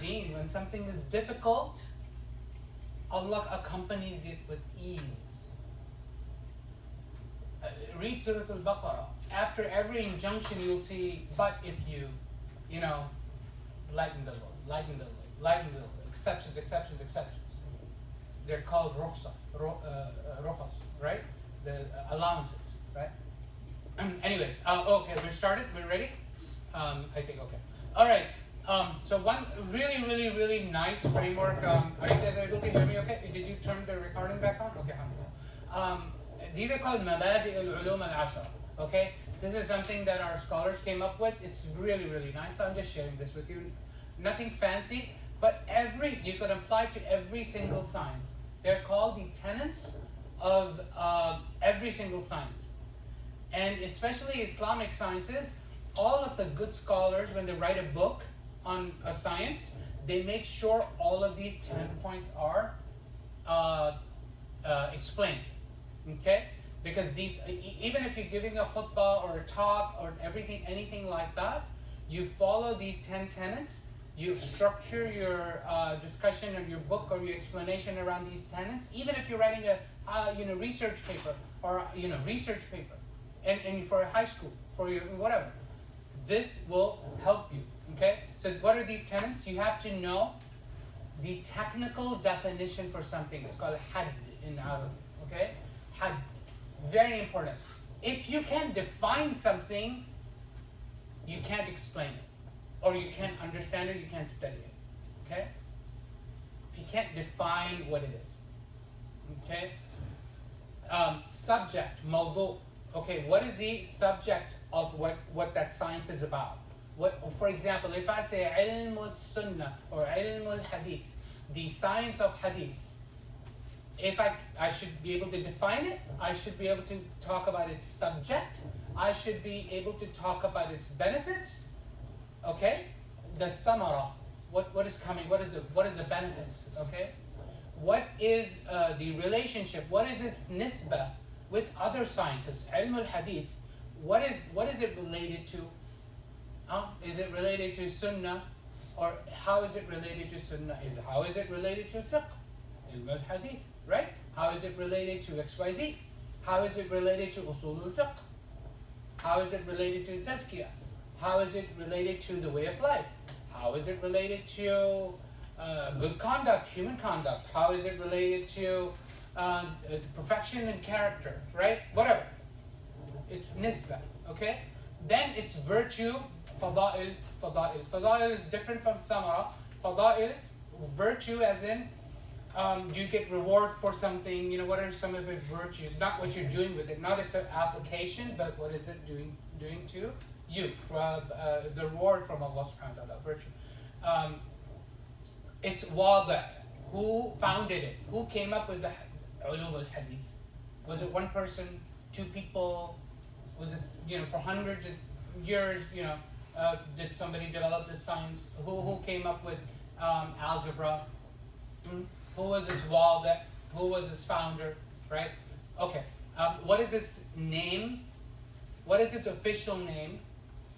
deen, when something is difficult, Allah accompanies it with ease. Read Surah Al-Baqarah. After every injunction, you'll see, but if you, lighten the load, lighten the load, lighten the load, exceptions, exceptions, exceptions. They're called rukhsa, rukhas, right? The allowances, right? Anyways, okay, we're started. We're ready. I think okay. All right. So one really nice framework. Are you guys able to hear me? Okay. Did you turn the recording back on? Okay. These are called mabadi' al-ulum al-'ashra. Okay. This is something that our scholars came up with. It's really nice. So I'm just sharing this with you. Nothing fancy, but you could apply to every single science. They're called the tenets of every single science. And especially Islamic sciences, all of the good scholars, when they write a book on a science, they make sure all of these 10 points are explained. Okay? Because even if you're giving a khutbah or a talk or anything like that, you follow these 10 tenets, you structure your discussion or your book or your explanation around these tenets, even if you're writing a research paper or research paper. And for a high school, for your whatever, this will help you. Okay. So what are these tenets? You have to know the technical definition for something. It's called had in Arabic. Okay. Had, very important. If you can define something, you can't explain it, or you can't understand it. You can't study it. Okay. If you can't define what it is. Okay. Subject, mawdu'. Okay, what is the subject of what that science is about? For example, if I say ilm al-sunnah or ilm al-hadith, the science of hadith, if I should be able to define it, I should be able to talk about its subject, I should be able to talk about its benefits, okay? The thamara, what is coming, what is the benefits, okay? What is the relationship, what is its nisbah with other sciences? Ilm al-hadith, what is it related to? Is it related to sunnah? Or how is it related to sunnah? How is it related to fiqh? Ilm al-hadith, right? How is it related to XYZ? How is it related to usul al-fiqh? How is it related to tazkiyah? How is it related to the way of life? How is it related to good conduct, human conduct? How is it related to perfection and character, right? Whatever. It's nisbah, okay? Then it's virtue, fada'il. Fada'il is different from thamara. Fada'il, virtue as in you get reward for something, what are some of its virtues? Not what you're doing with it, not its application, but what is it doing to you? The reward from Allah subhanahu wa ta'ala, virtue. It's wada'. Who founded it? Who came up with the ulum al-hadith? Was it one person, two people? Was it, for hundreds of years, did somebody develop this science? Who came up with algebra? Who was its wada'? Who was its founder? Right? Okay. What is its name? What is its official name?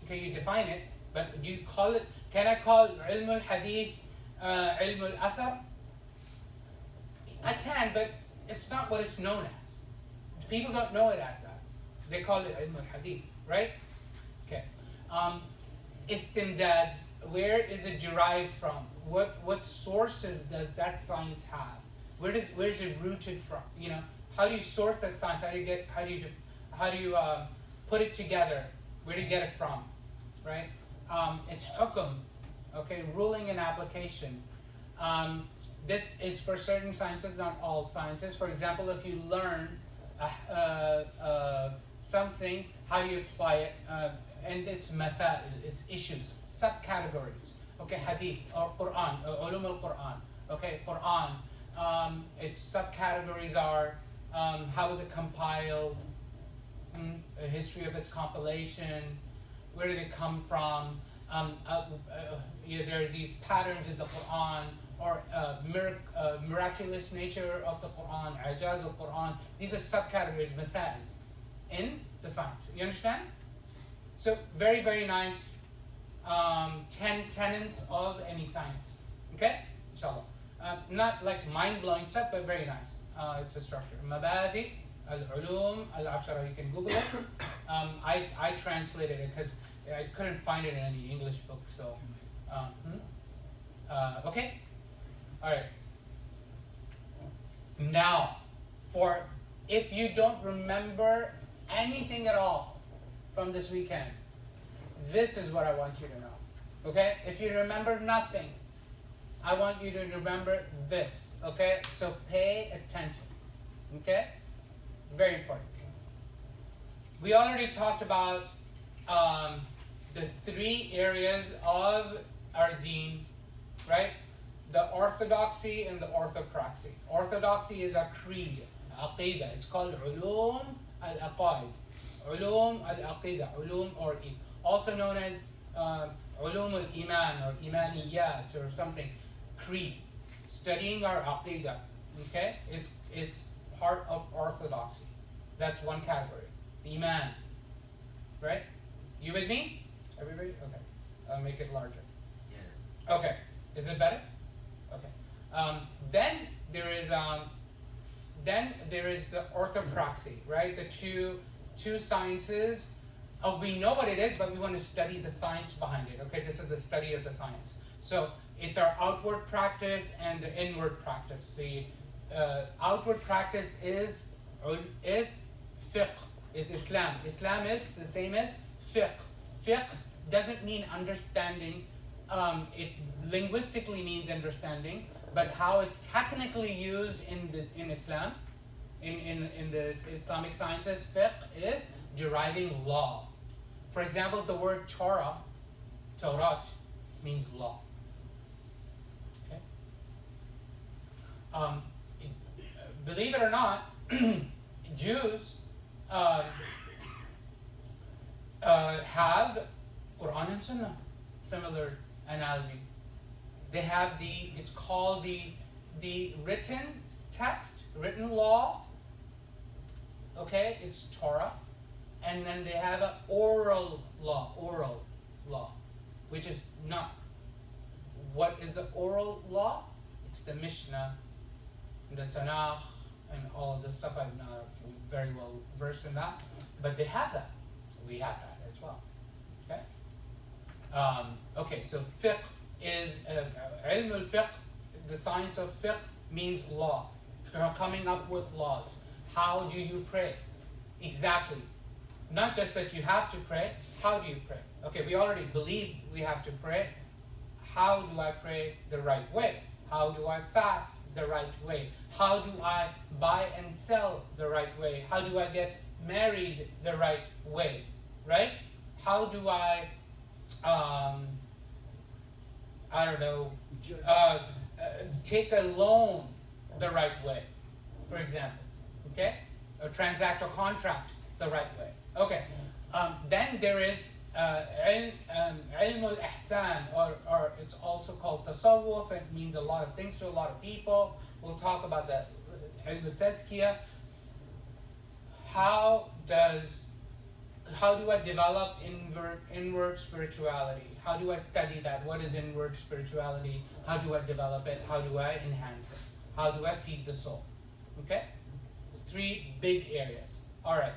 Okay, you define it, but do you call it? Can I call ilm al-hadith ilm al-athar? I can, but it's not what it's known as. People don't know it as that. They call it ilm al-hadith, right? Okay. Istimdad, where is it derived from? What sources does that science have? Where is it rooted from? How do you source that science? How do you put it together? Where do you get it from? Right? It's hukum, okay, ruling and application. This is for certain sciences, not all sciences. For example, if you learn something, how do you apply it? And it's masail, it's issues, subcategories. Okay, hadith or Quran, ulum al-Quran. Okay, Quran. Its subcategories are how is it compiled, a history of its compilation, where did it come from? There are these patterns in the Quran, or miraculous nature of the Quran, ijaz al-Quran. These are subcategories, masail, in the science. You understand? So very nice. 10 tenets of any science. Okay, inshallah. Not like mind-blowing stuff, but very nice. It's a structure. مبادئ العلوم العشرة. You can Google it. I translated it because I couldn't find it in any English book. So, okay. All right. Now, if you don't remember anything at all from this weekend, this is what I want you to know. Okay? If you remember nothing, I want you to remember this. Okay? So pay attention. Okay? Very important. We already talked about the 3 areas of our deen, right? The orthodoxy and the orthopraxy. Orthodoxy is a creed, aqidah. It's called ulum al-aqaid. Ulum al-aqidah, ulum or also known as ulum al-iman or imaniyat or something. Creed. Studying our aqidah. Okay? It's part of orthodoxy. That's one category. Iman. Right? You with me? Everybody? Okay. I'll make it larger. Yes. Okay. Is it better? Okay. Then there is the orthopraxy, right? The two sciences. Oh, we know what it is, but we want to study the science behind it. Okay, this is the study of the science. So it's our outward practice and the inward practice. The outward practice is fiqh, is Islam. Islam is the same as fiqh. Fiqh doesn't mean understanding. It linguistically means understanding, but how it's technically used in Islam, in the Islamic sciences, fiqh is deriving law. For example, the word Torah, means law. Okay. Believe it or not, Jews have Quran and Sunnah, similar analogy. They have it's called the written text, written law. Okay, it's Torah. And then they have an oral law, which is not. What is the oral law? It's the Mishnah, the Tanakh, and all of this stuff. I'm not very well versed in that, but they have that. We have that as well. Okay. Okay. So fiqh is ilm al-fiqh. The science of fiqh means law. Coming up with laws. How do you pray? Exactly. Not just that you have to pray. How do you pray? Okay, we already believe we have to pray. How do I pray the right way? How do I fast the right way? How do I buy and sell the right way? How do I get married the right way? Right? How do I don't know, take a loan the right way, for example, okay? Or transact a contract the right way. Okay, then there is ilm al-ihsan, or it's also called tasawwuf. It means a lot of things to a lot of people. We'll talk about that. Ilm al-tazkiyah. How do I develop inward spirituality? How do I study that? What is inward spirituality? How do I develop it? How do I enhance it? How do I feed the soul? Okay? 3 big areas. All right.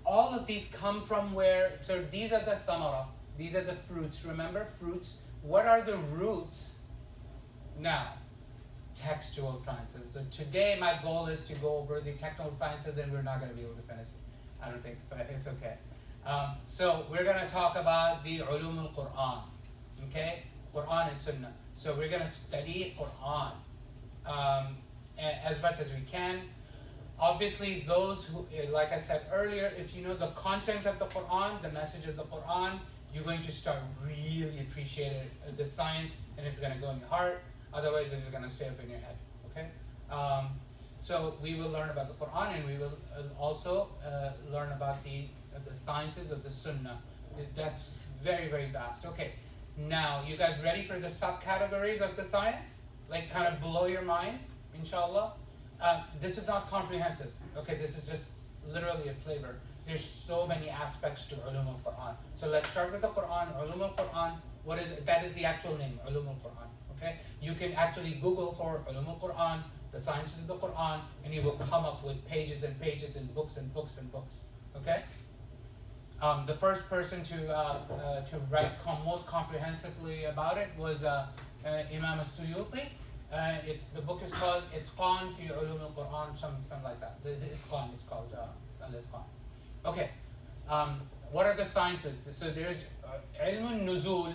All of these come from where? So these are the thamara. These are the fruits. Remember, fruits. What are the roots? Now, textual sciences. So today my goal is to go over the technical sciences, and we're not going to be able to finish it. I don't think, but it's okay. So we're going to talk about the ulum al-Qur'an. Okay? Quran and Sunnah. So we're going to study Quran as much as we can. Obviously, those who, like I said earlier, if you know the content of the Quran, the message of the Quran, you're going to start really appreciating the science, and it's going to go in your heart. Otherwise, it's going to stay up in your head. Okay? So we will learn about the Quran, and we will also learn about the sciences of the Sunnah. That's very, very vast. Okay. Now, you guys ready for the subcategories of the science? Like, kind of blow your mind, inshallah. This is not comprehensive. Okay, this is just literally a flavor. There's so many aspects to ulum al-Quran. So let's start with the Quran. Ulum al-Quran. What is it? That is the actual name, ulum al-Quran. Okay, you can actually Google for ulum al-Quran, the sciences of the Quran, and you will come up with pages and pages and books and books and books. Okay. The first person to write most comprehensively about it was Imam al-Suyuti. The book is called Itqan fi ulum al-Quran, something like that. Itqan, it's called al-Itqan. Okay. What are the sciences? So there's ilm al-nuzul,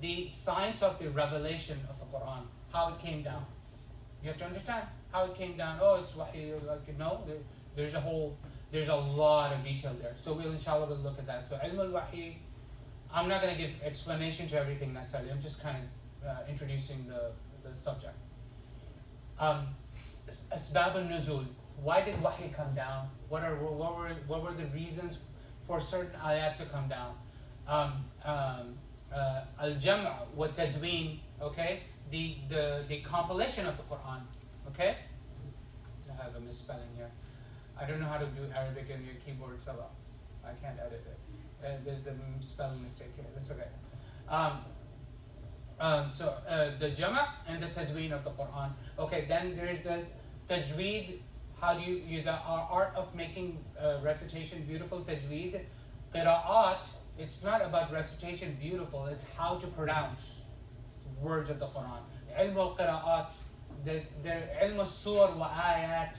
the science of the revelation of the Quran, how it came down. You have to understand how it came down. Oh, it's wahi, like, no, there's a lot of detail there. So we'll inshallah will look at that. So ilm al-wahi, I'm not going to give explanation to everything necessarily. I'm just kind of introducing the subject. Asbab al-nuzul. Why did wahi come down? What were the reasons for certain ayat to come down? Al-jam' wa tadween. Okay, the compilation of the Quran. Okay, I have a misspelling here. I don't know how to do Arabic in your keyboard, so I can't edit it. There's a spelling mistake here. That's okay. So the jama' and the tajweed of the Quran. Okay, then there's the tajweed. How do the art of making recitation beautiful? Tajweed, qira'at. It's not about recitation beautiful. It's how to pronounce words of the Quran. Ilm al-qira'at, the ilm al-sur wa ayat.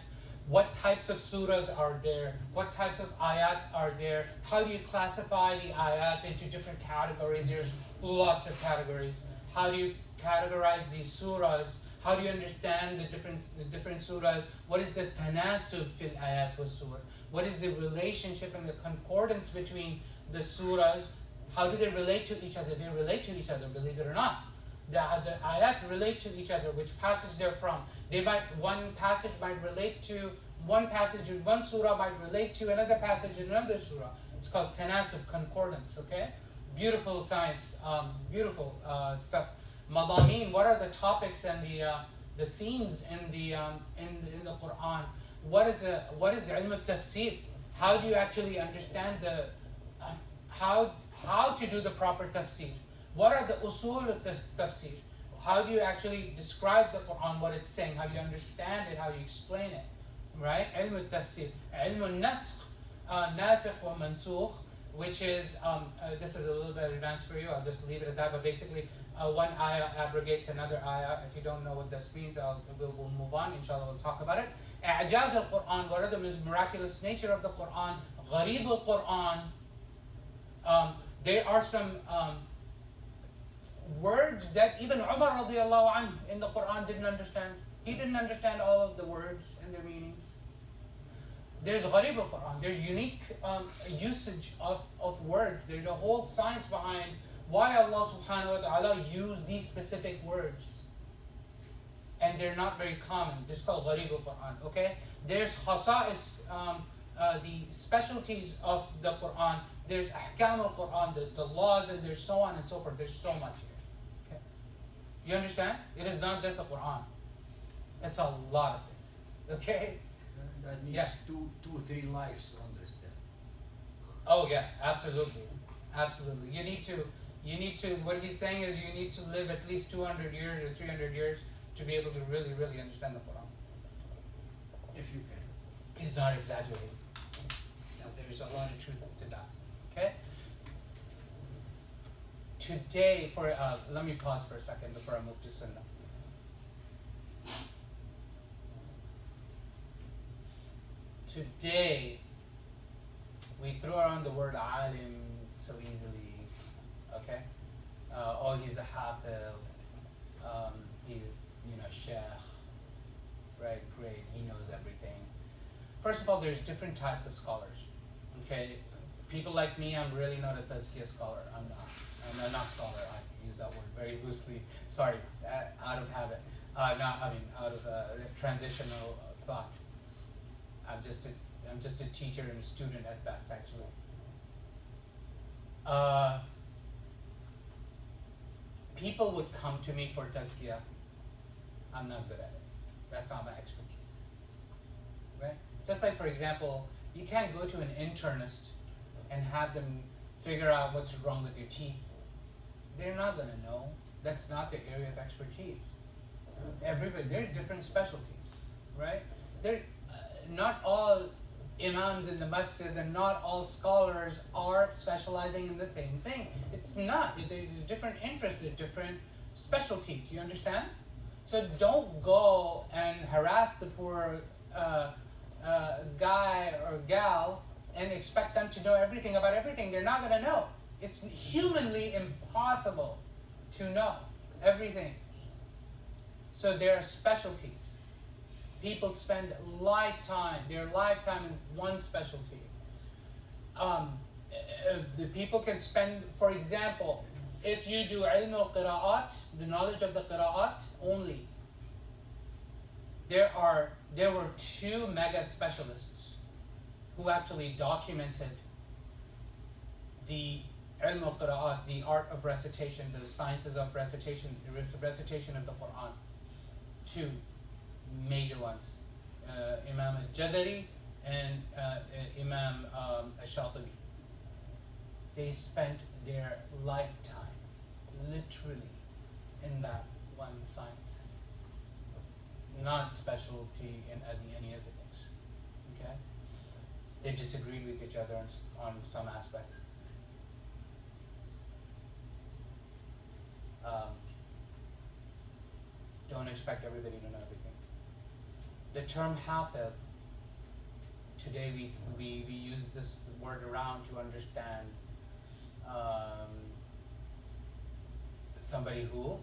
What types of surahs are there? What types of ayat are there? How do you classify the ayat into different categories? There's lots of categories. How do you categorize these surahs? How do you understand the different surahs? What is the tanasub fil ayat wa surah? What is the relationship and the concordance between the surahs? How do they relate to each other? They relate to each other, believe it or not. The ayat relate to each other, which passage they're from. One passage might relate to one passage in one surah, might relate to another passage in another surah. It's called tanasub, concordance, okay? Beautiful science, beautiful stuff. Madameen, what are the topics and the themes in the Quran? What is the ilm al-tafsir? How do you actually understand how to do the proper tafsir? What are the usul of this tafsir? How do you actually describe the Quran, what it's saying? How do you understand it? How do you explain it? Right? Ilm al-tafsir. Ilm al-nasq, nasikh wa mansukh, which is, this is a little bit advanced for you, I'll just leave it at that, but basically one ayah abrogates another ayah. If you don't know what this means, we'll move on, inshallah we'll talk about it. I'jaz al-Quran, what are the miraculous nature of the Quran? Gharib al-Quran. There are some words that even Umar radiallahu anhu in the Quran didn't understand. He didn't understand all of the words and their meanings. There's gharib al-Quran. There's unique usage of words. There's a whole science behind why Allah subhanahu wa ta'ala used these specific words. And they're not very common. This is called gharib al-Quran. Okay? There's khasa'is, the specialties of the Quran. There's ahkam al-Quran, the laws, and there's so on and so forth. There's so much here. Okay? You understand? It is not just the Quran. It's a lot of things. Okay? That needs Yeah. two, 3 lives to understand. Oh yeah, absolutely. Absolutely. You need to, what he's saying is you need to live at least 200 years or 300 years to be able to really, really understand the Quran. If you can. He's not exaggerating. Now, there's a lot of truth to that. Okay? Today, let me pause for a second before I move to Sunnah. Today, we throw around the word alim so easily. Okay? Oh, he's a hafil. He's, sheikh. Right, great. He knows everything. First of all, there's different types of scholars. Okay? People like me, I'm really not a tazkiyah scholar. I'm not a scholar. I use that word very loosely. Sorry, out of habit. Out of transitional thought. I'm just a teacher and a student at best, actually. People would come to me for tazkiyah. I'm not good at it. That's not my expertise. Right? Just like, for example, you can't go to an internist and have them figure out what's wrong with your teeth. They're not going to know. That's not their area of expertise. Everybody, there's different specialties, right? Not all imams in the masjid and not all scholars are specializing in the same thing. It's not. There's a different interest, there's different specialties. You understand? So don't go and harass the poor guy or gal and expect them to know everything about everything. They're not going to know. It's humanly impossible to know everything. So there are specialties. People spend their lifetime in one specialty. The people can spend, for example, if you do ilm al-qira'at, the knowledge of the qira'at only, there were two mega specialists who actually documented the ilm al-qira'at, the art of recitation, the sciences of recitation, the recitation of the Quran. Two major ones, Imam al-Jazari and Imam al-Shatibi. They spent their lifetime literally in that one science, not specialty in any other things. Okay? They disagreed with each other on some aspects. Don't expect everybody to know everything. The term hafiz, today we use this word around to understand somebody who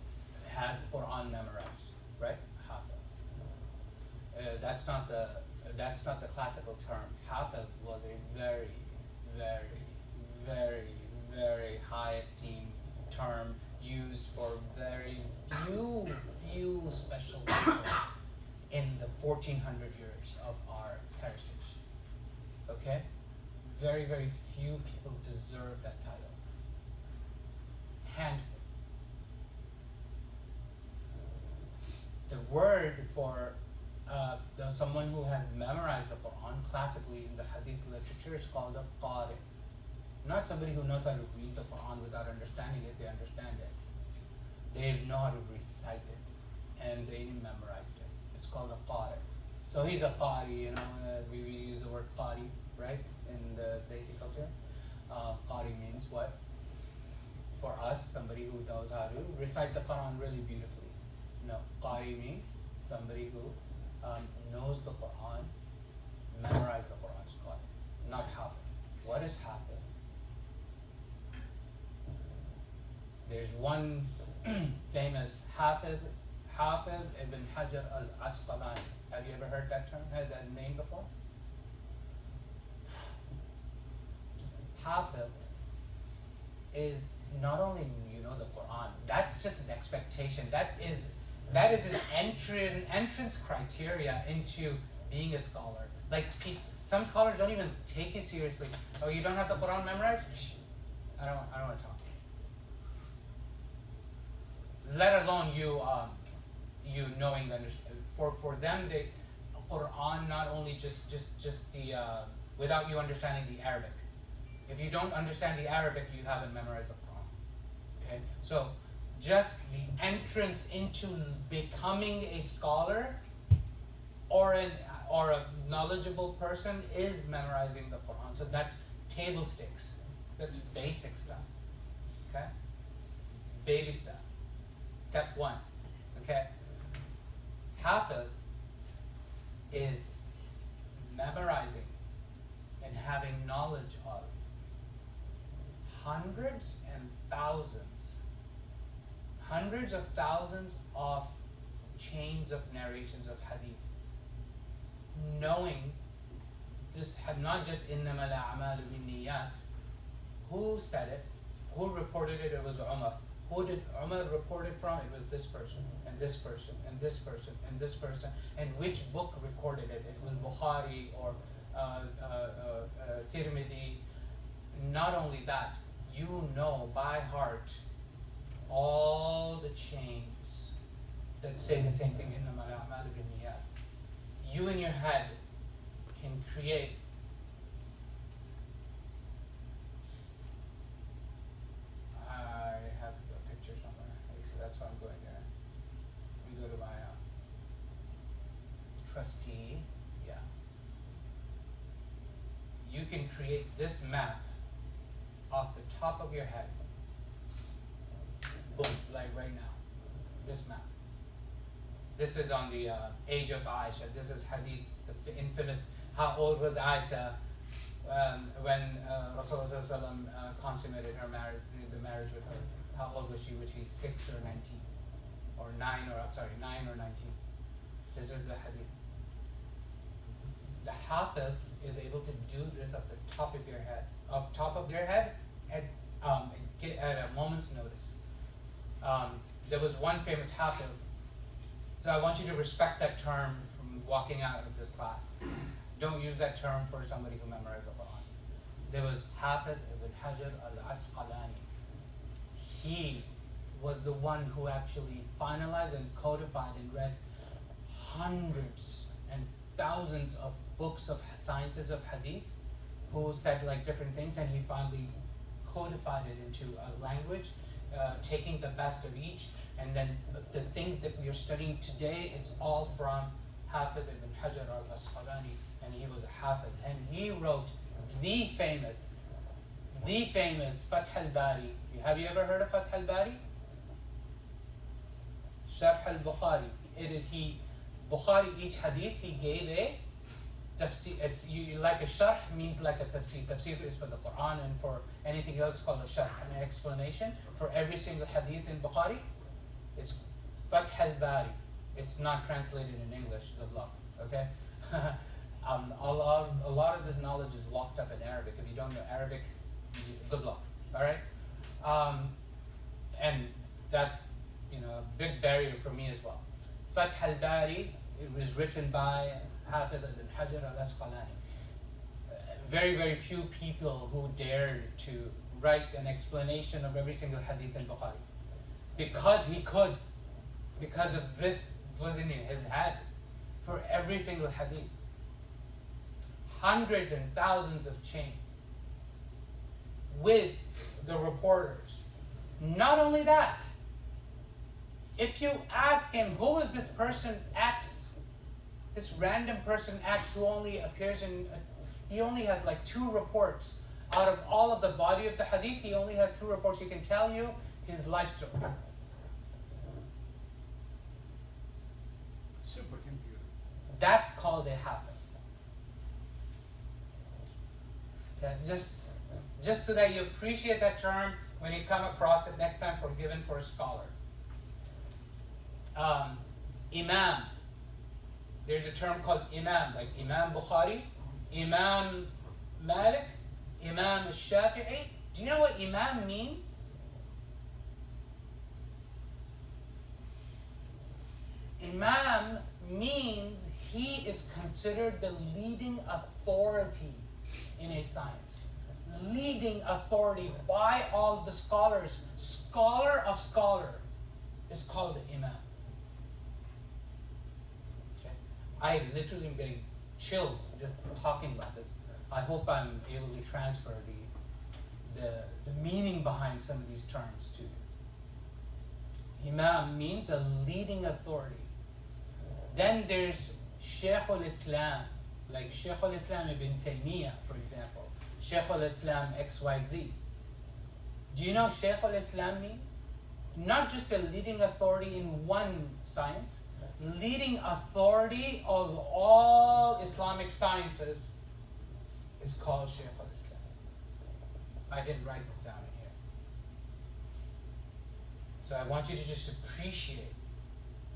has Quran memorized, right? Hafiz. That's not the classical term. Hafiz was a very, very, very, very high esteemed term used for very few special people in the 1400 years of our heritage. Okay? Very, very few people deserve that title. Handful. The word for someone who has memorized the Quran classically in the Hadith literature is called a qari. Not somebody who knows how to read the Quran without understanding it, they understand it. They know how to recite it, and they memorized it. It's called a qari. So he's a qari, we use the word qari, right, in the basic culture. Qari means what? For us, somebody who knows how to recite the Quran really beautifully. No, qari means somebody who knows the Quran, memorized the Quran is qari, not hafiz. What is hafiz? There's one famous Hafiz ibn Hajar al-Asqalani. Have you ever heard that term, that name before? Hafiz is not only the Quran. That's just an expectation. That is an entrance criteria into being a scholar. Like some scholars don't even take you seriously. Oh, you don't have the Quran memorized? I don't want to talk. Let alone you knowing the for them the Quran not only just the without you understanding the Arabic. If you don't understand the Arabic, you haven't memorized the Quran. Okay, so just the entrance into becoming a scholar or a knowledgeable person is memorizing the Quran. So that's table stakes. That's basic stuff. Okay, baby stuff. Step one, okay? Hafiz is memorizing and having knowledge of hundreds of thousands of chains of narrations of hadith. Knowing this, not just إِنَّمَا الْأَعْمَالُ بِالنِّيَّاتِ. Who said it? Who reported it? It was Umar. Who did Umar report it from? It was this person, and this person, and this person, and this person. And which book recorded it? It was Bukhari or Tirmidhi. Not only that, you know by heart all the chains that say the same thing, إِنَّمَا الْأَعْمَالُ بِالنِّيَّاتِ. You in your head can create trustee, yeah. You can create this map off the top of your head. Boom, like right now. This map. This is on the age of Aisha. This is Hadith, the infamous, how old was Aisha when Rasulullah consummated her marriage, the marriage with her. How old was she? Was she 6 or 19? Or 9 or 19. This is the Hadith. The Hafiz is able to do this at the top of your head, at a moment's notice. There was one famous Hafiz. So I want you to respect that term from walking out of this class. Don't use that term for somebody who memorized the Quran. There was Hafiz ibn Hajar al-Asqalani. He was the one who actually finalized and codified and read hundreds and thousands of books of sciences of Hadith, who said like different things, and he finally codified it into a language, taking the best of each. And then the things that we are studying today, it's all from Hafiz ibn Hajar al-Asqalani, and he was a Hafiz. And he wrote the famous Fath al-Bari. Have you ever heard of Fath al-Bari? Sharh al-Bukhari. Bukhari, each hadith, he gave a tafsir. It's like a sharh means like a tafsir. Tafsir is for the Quran, and for anything else called a sharh, an explanation for every single hadith in Bukhari. It's Fath al-Bari. It's not translated in English, good luck, okay? A lot of this knowledge is locked up in Arabic. If you don't know Arabic, good luck, all right? And that's, a big barrier for me as well. Fath al-Bari, it was written by Hafiz ibn Hajar al-Asqalani. Very, very few people who dared to write an explanation of every single hadith in Bukhari. Because he could, because of this was in his head, for every single hadith. Hundreds and thousands of chains with the reporters. Not only that, if you ask him, who is this person X, this random person X who only appears in, he only has like 2 reports. Out of all of the body of the hadith, he only has 2 reports. He can tell you his life story. Supercomputer. That's called a hafiz. Okay, just so that you appreciate that term when you come across it next time, given for a scholar. Imam. There's a term called Imam, like Imam Bukhari, Imam Malik, Imam al-Shafi'i. Do you know what Imam means? Imam means he is considered the leading authority in a science. Leading authority by all the scholars. Scholar of scholar is called the Imam. Okay. I literally am getting chills just talking about this. I hope I'm able to transfer the meaning behind some of these terms to you. Imam means a leading authority. Then there's Shaykh al-Islam, like Shaykh al-Islam ibn Taymiyyah, for example. Shaykh al-Islam XYZ. Do you know Shaykh al-Islam means? Not just a leading authority in one science, leading authority of all Islamic sciences is called Shaykh al-Islam. I didn't write this down in here. So I want you to just appreciate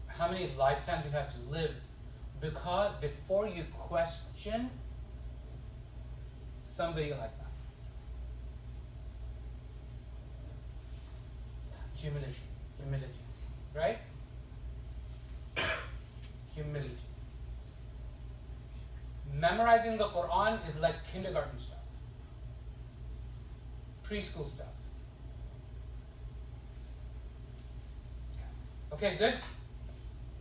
how many lifetimes you have to live before you question somebody like that. Humility, right? Humility. Memorizing the Quran is like kindergarten stuff, preschool stuff. Okay, good?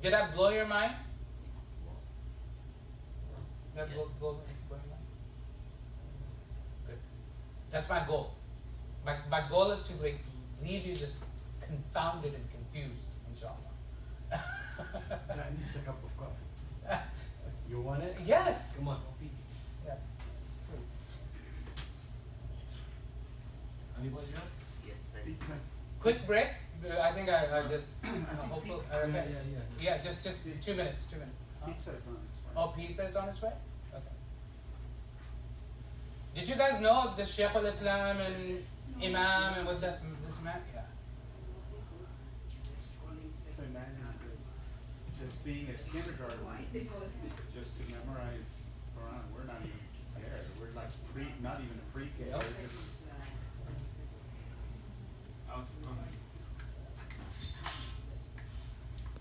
Did I blow your mind? Did I blow your mind? Good. That's my goal. My goal is to leave you just confounded and confused, inshallah. I need a cup of coffee. want it? Yes. Come on. Yes. Please. Anybody else? Yes, I Quick break. I think I just hopefully okay. Yeah. Just 2 minutes. 2 minutes. Pizza is on its way. Oh, pizza is on its way? Okay. Did you guys know the Shaykh al-Islam and Imam and what this man? Yeah. So imagine just being at kindergarten, just to memorize Quran. We're not even there. We're like not even pre-K. Nope. We're just